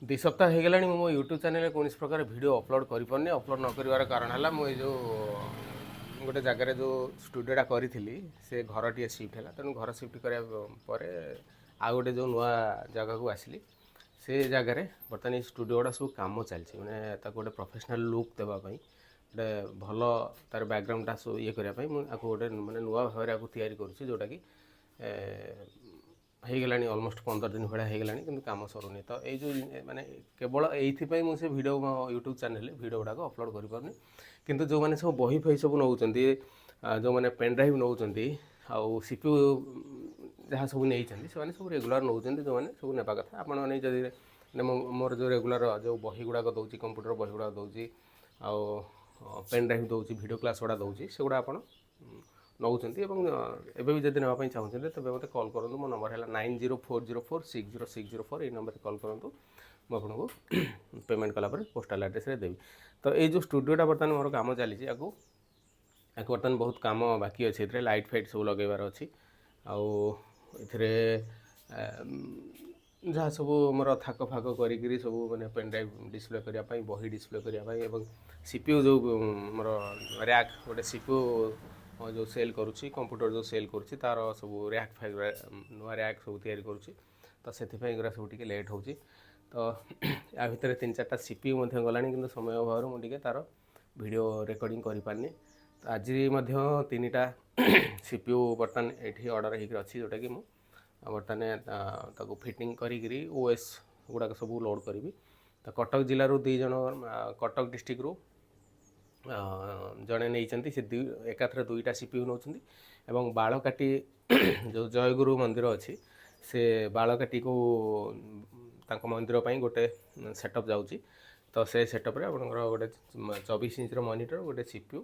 ଦୁଇ ସପ୍ତାହ ହେଇଗଲାଣି ମୁଁ ମୋ ୟୁଟ୍ୟୁବ୍ ଚ୍ୟାନେଲରେ କୌଣସି ପ୍ରକାର ଭିଡ଼ିଓ ଅପଲୋଡ଼ କରିପାରୁନି। ଅପଲୋଡ଼ ନ କରିବାର କାରଣ ହେଲା ମୁଁ ଏଇ ଯେଉଁ ଗୋଟେ ଜାଗାରେ ଯେଉଁ ଷ୍ଟୁଡ଼ିଓଟା କରିଥିଲି ସେ ଘରଟିଏ ସିଫ୍ଟ ହେଲା। ତେଣୁ ଘର ସିଫ୍ଟ କରିବା ପରେ ଆଉ ଗୋଟେ ଯେଉଁ ନୂଆ ଜାଗାକୁ ଆସିଲି ସେ ଜାଗାରେ ବର୍ତ୍ତମାନ ଏଇ ଷ୍ଟୁଡ଼ିଓ ଗୁଡ଼ା ସବୁ କାମ ଚାଲିଛି। ମାନେ ତାକୁ ଗୋଟେ ପ୍ରଫେସନାଲ୍ ଲୁକ୍ ଦେବା ପାଇଁ ଗୋଟେ ଭଲ ତାର ବ୍ୟାକ୍ଗ୍ରାଉଣ୍ଡଟା ସବୁ ଇଏ କରିବା ପାଇଁ ମୁଁ ଆକୁ ଗୋଟେ ମାନେ ନୂଆ ଭାବରେ ଆକୁ ତିଆରି କରୁଛି, ଯେଉଁଟାକି ହେଇଗଲାଣି ଅଲମୋଷ୍ଟ 15 ଦିନ ଭଳିଆ ହେଇଗଲାଣି, କିନ୍ତୁ କାମ ସରୁନି। ତ ଏଇ ଯେଉଁ ମାନେ କେବଳ ଏଇଥିପାଇଁ ମୁଁ ସେ ଭିଡ଼ିଓ ମୋ ୟୁଟ୍ୟୁବ୍ ଚ୍ୟାନେଲରେ ଭିଡ଼ିଓ ଗୁଡ଼ାକ ଅପଲୋଡ଼ କରିପାରୁନି। କିନ୍ତୁ ଯେଉଁମାନେ ସବୁ ବହି ଫହି ସବୁ ନେଉଛନ୍ତି, ଯେଉଁମାନେ ପେନ୍ ଡ୍ରାଇଭ୍ ନେଉଛନ୍ତି ଆଉ CPU ଯାହା ସବୁ ନେଇଛନ୍ତି ସେମାନେ ସବୁ ରେଗୁଲାର ନେଉଛନ୍ତି, ଯେଉଁମାନେ ସବୁ ନେବା କଥା। ଆପଣମାନେ ଯଦି ମାନେ ମୋର ଯେଉଁ ରେଗୁଲାର ଯେଉଁ ବହି ଗୁଡ଼ାକ ଦେଉଛି, କମ୍ପ୍ୟୁଟର ବହି ଗୁଡ଼ାକ ଦେଉଛି ଆଉ ପେନ୍ ଡ୍ରାଇଭ୍ ଦେଉଛି, ଭିଡ଼ିଓ କ୍ଲାସ୍ ଗୁଡ଼ା ଦେଉଛି, ସେଗୁଡ଼ା ଆପଣ ନେଉଛନ୍ତି ଏବଂ ଏବେ ବି ଯଦି ନେବା ପାଇଁ ଚାହୁଁଛନ୍ତି ତେବେ ମୋତେ କଲ୍ କରନ୍ତୁ। ମୋ ନମ୍ବର ହେଲା 9040460604। ଏଇ ନମ୍ବରରେ କଲ୍ କରନ୍ତୁ, ମୁଁ ଆପଣଙ୍କୁ ପେମେଣ୍ଟ କଲା ପରେ ପୋଷ୍ଟାଲ ଆଡ୍ରେସରେ ଦେବି। ତ ଏଇ ଯେଉଁ ଷ୍ଟୁଡ଼ିଓଟା ବର୍ତ୍ତମାନ ମୋର କାମ ଚାଲିଛି, ଆକୁ ବର୍ତ୍ତମାନ ବହୁତ କାମ ବାକି ଅଛି। ଏଥିରେ ଲାଇଟ୍ ଫାଇଟ୍ ସବୁ ଲଗାଇବାର ଅଛି ଆଉ ଏଥିରେ ଯାହା ସବୁ ମୋର ଥାକ ଫାକ କରିକିରି ସବୁ ମାନେ ପେନ୍ ଡ୍ରାଇଭ୍ ଡିସପ୍ଲେ କରିବା ପାଇଁ, ବହି ଡିସପ୍ଲେ କରିବା ପାଇଁ ଏବଂ CPU ଯେଉଁ ମୋର ର୍ୟାକ୍ ଗୋଟେ CPU ଯେଉଁ ସେଲ୍ କରୁଛି, କମ୍ପ୍ୟୁଟର ଯେଉଁ ସେଲ୍ କରୁଛି ତା'ର ସବୁ ର୍ୟାକ୍ ଫ୍ୟାକ୍ ନୂଆ ର୍ୟାକ୍ ସବୁ ତିଆରି କରୁଛି। ତ ସେଥିପାଇଁ ଏଗୁଡ଼ା ସବୁ ଟିକେ ଲେଟ୍ ହେଉଛି। ତ ୟା ଭିତରେ 3-4ଟା CPU ମଧ୍ୟ ଗଲାଣି, କିନ୍ତୁ ସମୟ ଅଭାବରୁ ମୁଁ ଟିକେ ତା'ର ଭିଡ଼ିଓ ରେକର୍ଡ଼ିଂ କରିପାରିନି। ତ ଆଜି ମଧ୍ୟ 3ଟା CPU ବର୍ତ୍ତମାନ ଏଇଠି ଅର୍ଡ଼ର ହେଇକି ଅଛି, ଯେଉଁଟାକି ମୁଁ ବର୍ତ୍ତମାନ ତାକୁ ଫିଟିଂ କରିକିରି OS ଗୁଡ଼ାକ ସବୁ ଲୋଡ଼୍ କରିବି। ତ କଟକ ଜିଲ୍ଲାରୁ 2 ଜଣ କଟକ ଡିଷ୍ଟ୍ରିକ୍ଟରୁ ଜଣେ ନେଇଛନ୍ତି, ସେ ଏକାଥରେ 2ଟା CPU ନେଉଛନ୍ତି ଏବଂ ବାଳକାଟି ଯେଉଁ ଜୟଗୁରୁ ମନ୍ଦିର ଅଛି ସେ ବାଳକାଟିକୁ ତାଙ୍କ ମନ୍ଦିର ପାଇଁ ଗୋଟେ ସେଟଅପ୍ ଯାଉଛି। ତ ସେ ସେଟଅପ୍ରେ ଆପଣଙ୍କର ଗୋଟେ 24 ଇଞ୍ଚର ମନିଟର, ଗୋଟେ CPU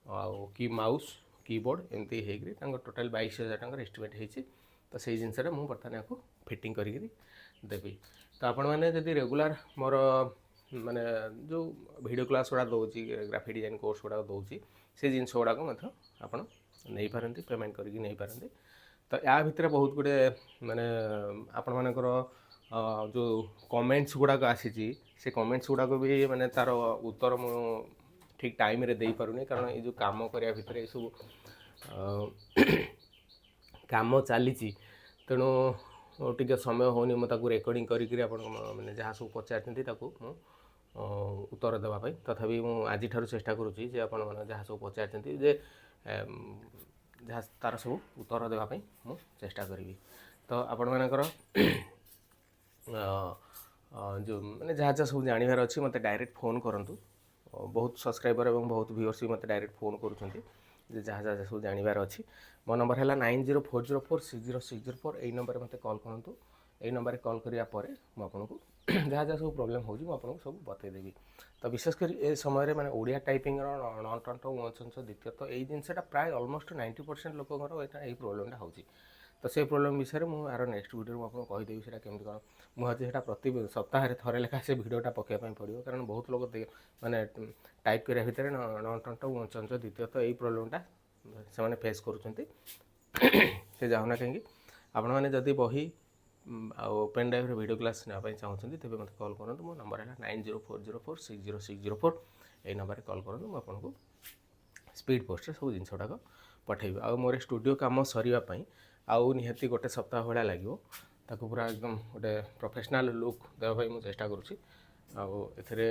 ଆଉ କି ମାଉସ୍ କିବୋର୍ଡ଼ ଏମିତି ହେଇକରି ତାଙ୍କ ଟୋଟାଲ୍ 22,000 ଟଙ୍କାର ଏଷ୍ଟିମେଟ୍ ହେଇଛି। ତ ସେଇ ଜିନିଷଟା ମୁଁ ବର୍ତ୍ତମାନ ୟାକୁ ଫିଟିଂ କରିକିରି ଦେବି। ତ ଆପଣମାନେ ଯଦି ରେଗୁଲାର ମୋର ମାନେ ଯେଉଁ ଭିଡ଼ିଓ କ୍ଲାସ୍ ଗୁଡ଼ା ଦେଉଛି, ଗ୍ରାଫିକ୍ ଡିଜାଇନ୍ କୋର୍ସ ଗୁଡ଼ାକ ଦେଉଛି, ସେ ଜିନିଷ ଗୁଡ଼ାକ ମଧ୍ୟ ଆପଣ ନେଇପାରନ୍ତି, ପେମେଣ୍ଟ କରିକି ନେଇପାରନ୍ତି। ତ ୟା ଭିତରେ ବହୁତ ଗୁଡ଼ିଏ ମାନେ ଆପଣମାନଙ୍କର ଯେଉଁ କମେଣ୍ଟସ୍ ଗୁଡ଼ାକ ଆସିଛି, ସେ କମେଣ୍ଟସ୍ ଗୁଡ଼ାକ ବି ମାନେ ତା'ର ଉତ୍ତର ମୁଁ ଠିକ୍ ଟାଇମ୍ରେ ଦେଇପାରୁନି, କାରଣ ଏଇ ଯେଉଁ କାମ କରିବା ଭିତରେ ଏସବୁ କାମ ଚାଲିଛି। ତେଣୁ ଟିକେ ସମୟ ହେଉନି ମୁଁ ତାକୁ ରେକର୍ଡ଼ିଂ କରିକିରି ଆପଣ ମାନେ ଯାହା ସବୁ ପଚାରିଛନ୍ତି ତାକୁ ମୁଁ ଉତ୍ତର ଦେବା ପାଇଁ। ତଥାପି ମୁଁ ଆଜିଠାରୁ ଚେଷ୍ଟା କରୁଛି ଯେ ଆପଣମାନେ ଯାହା ସବୁ ପଚାରିଛନ୍ତି ଯେ ଯାହା ତା'ର ସବୁ ଉତ୍ତର ଦେବା ପାଇଁ ମୁଁ ଚେଷ୍ଟା କରିବି। ତ ଆପଣମାନଙ୍କର ଯେଉଁ ମାନେ ଯାହା ଯାହା ସବୁ ଜାଣିବାର ଅଛି ମୋତେ ଡାଇରେକ୍ଟ ଫୋନ୍ କରନ୍ତୁ। ବହୁତ ସବସ୍କ୍ରାଇବର୍ ଏବଂ ବହୁତ ଭିଉଅର୍ସ ବି ମୋତେ ଡାଇରେକ୍ଟ ଫୋନ୍ କରୁଛନ୍ତି ଯେ ଯାହା ଯାହା ସବୁ ଜାଣିବାର ଅଛି। ମୋ ନମ୍ବର ହେଲା 9040460604। ଏଇ ନମ୍ବରରେ ମୋତେ କଲ୍ କରନ୍ତୁ। ଏଇ ନମ୍ବରରେ କଲ୍ କରିବା ପରେ ମୁଁ ଆପଣଙ୍କୁ ଯାହା ଯାହା ସବୁ ପ୍ରୋବ୍ଲେମ୍ ହେଉଛି ମୁଁ ଆପଣଙ୍କୁ ସବୁ ବତେଇଦେବି। ତ ବିଶେଷ କରି ଏ ସମୟରେ ମାନେ ଓଡ଼ିଆ ଟାଇପିଂର ଣଟଣ୍ଟ ଉଞ୍ଚ ଦ୍ୱିତୀୟତ ଏଇ ଜିନିଷଟା ପ୍ରାୟ ଅଲମୋଷ୍ଟ 90% ଲୋକଙ୍କର ଏଇ ପ୍ରୋବ୍ଲେମ୍ଟା ହେଉଛି। ତ ସେ ପ୍ରୋବ୍ଲେମ୍ ବିଷୟରେ ମୁଁ ଆର ନେକ୍ସଟ ଭିଡ଼ିଓରେ ମୁଁ ଆପଣଙ୍କୁ କହିଦେବି ସେଇଟା କେମିତି କ'ଣ। ମୁଁ ଭାବୁଛି ସେଇଟା ପ୍ରତି ସପ୍ତାହରେ ଥରେ ଲେଖା ସେ ଭିଡ଼ିଓଟା ପକାଇବା ପାଇଁ ପଡ଼ିବ, କାରଣ ବହୁତ ଲୋକ ମାନେ ଟାଇପ୍ କରିବା ଭିତରେ ଣଟଣ୍ଟ ଉଞ୍ଚ ଦ୍ୱିତୀୟତ ଏଇ ପ୍ରୋବ୍ଲେମ୍ଟା ସେମାନେ ଫେସ୍ କରୁଛନ୍ତି। ସେ ଯାଉନା କାହିଁକି। ଆପଣମାନେ ଯଦି ବହି ଆଉ ପେନ୍ ଡ୍ରାଇଭ୍ରେ ଭିଡ଼ିଓ କ୍ଲାସ୍ ନେବା ପାଇଁ ଚାହୁଁଛନ୍ତି ତେବେ ମୋତେ କଲ୍ କରନ୍ତୁ। ମୋ ନମ୍ବର ହେଲା 9040460604। ଏଇ ନମ୍ବରରେ କଲ୍ କରନ୍ତୁ, ମୁଁ ଆପଣଙ୍କୁ ସ୍ପିଡ଼ ପୋଷ୍ଟରେ ସବୁ ଜିନିଷ ଗୁଡ଼ାକ ପଠାଇବି। ଆଉ ମୋର ଷ୍ଟୁଡ଼ିଓ କାମ ସରିବା ପାଇଁ ଆଉ ନିହାତି ଗୋଟେ ସପ୍ତାହ ଭଳିଆ ଲାଗିବ। ତାକୁ ପୁରା ଏକଦମ ଗୋଟେ ପ୍ରଫେସନାଲ୍ ଲୁକ୍ ଦେବା ପାଇଁ ମୁଁ ଚେଷ୍ଟା କରୁଛି। ଆଉ ଏଥିରେ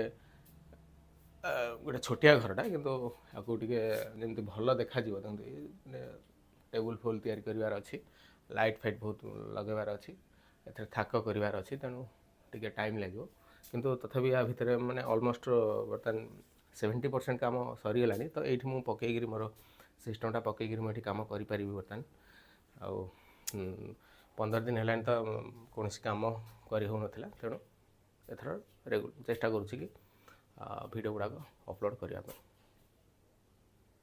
ଗୋଟେ ଛୋଟିଆ ଘରଟା, କିନ୍ତୁ ଆକୁ ଟିକେ ଯେମିତି ଭଲ ଦେଖାଯିବ, ଯେମିତି ଟେବୁଲ୍ ଫୁଲ୍ ତିଆରି କରିବାର ଅଛି, ଲାଇଟ୍ ଫାଇଟ୍ ବହୁତ ଲଗାଇବାର ଅଛି, ଏଥିରେ ଥାକ କରିବାର ଅଛି। ତେଣୁ ଟିକେ ଟାଇମ୍ ଲାଗିବ, କିନ୍ତୁ ତଥାପି ୟା ଭିତରେ ମାନେ ଅଲମୋଷ୍ଟ ବର୍ତ୍ତମାନ 70% କାମ ସରିଗଲାଣି। ତ ଏଇଠି ମୁଁ ପକେଇକିରି ମୋର ସିଷ୍ଟମ୍ଟା ପକେଇକିରି ମୁଁ ଏଠି କାମ କରିପାରିବି ବର୍ତ୍ତମାନ। ଆଉ 15 ଦିନ ହେଲାଣି ତ କୌଣସି କାମ କରି ହେଉନଥିଲା। ତେଣୁ ଏଥର ଚେଷ୍ଟା କରୁଛି କି ଭିଡ଼ିଓ ଗୁଡ଼ାକ ଅପଲୋଡ଼ କରିବା ପାଇଁ।